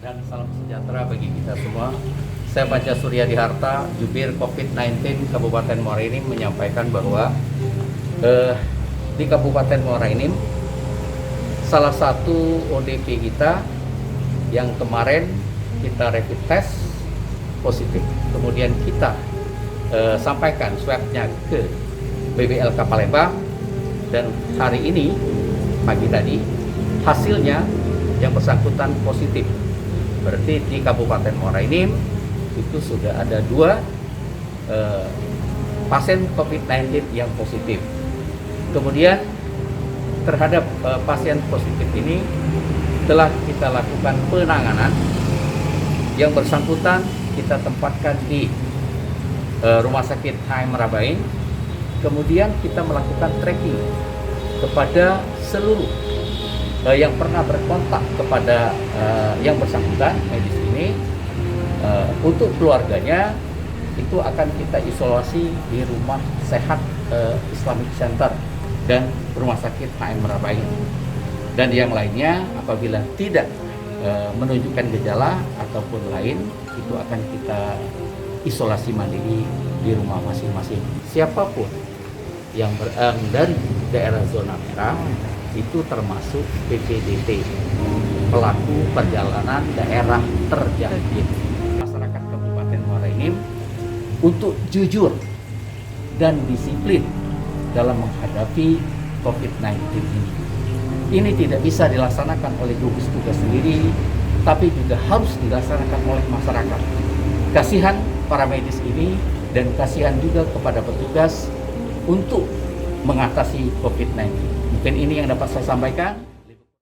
dan salam sejahtera bagi kita semua. Saya Panca Surya Diharta, Jubir COVID-19 Kabupaten Muara Enim menyampaikan bahwa di Kabupaten Muara Enim salah satu ODP kita yang kemarin kita rapid test positif, kemudian kita sampaikan swabnya ke BBLK Palembang, dan hari ini pagi tadi hasilnya yang bersangkutan positif. Berarti di Kabupaten Muara Enim itu sudah ada 2 pasien COVID-19 yang positif. Kemudian terhadap pasien positif ini telah kita lakukan penanganan. Yang bersangkutan kita tempatkan di Rumah Sakit HM Merabain. Kemudian kita melakukan tracking kepada seluruh yang pernah berkontak kepada yang bersangkutan medis ini. Untuk keluarganya itu akan kita isolasi di Rumah Sehat Islamic Center dan Rumah Sakit HM Merabain. Dan yang lainnya apabila tidak menunjukkan gejala ataupun lain, itu akan kita isolasi mandiri di rumah masing-masing. Siapapun yang dari daerah zona merah itu termasuk PPDT, pelaku perjalanan daerah terjangkit. Masyarakat Kabupaten Muara Enim untuk jujur dan disiplin dalam menghadapi COVID-19 ini. Ini tidak bisa dilaksanakan oleh gugus tugas sendiri, tapi juga harus dilaksanakan oleh masyarakat. Kasihan para medis ini dan kasihan juga kepada petugas untuk mengatasi COVID-19. Mungkin ini yang dapat saya sampaikan.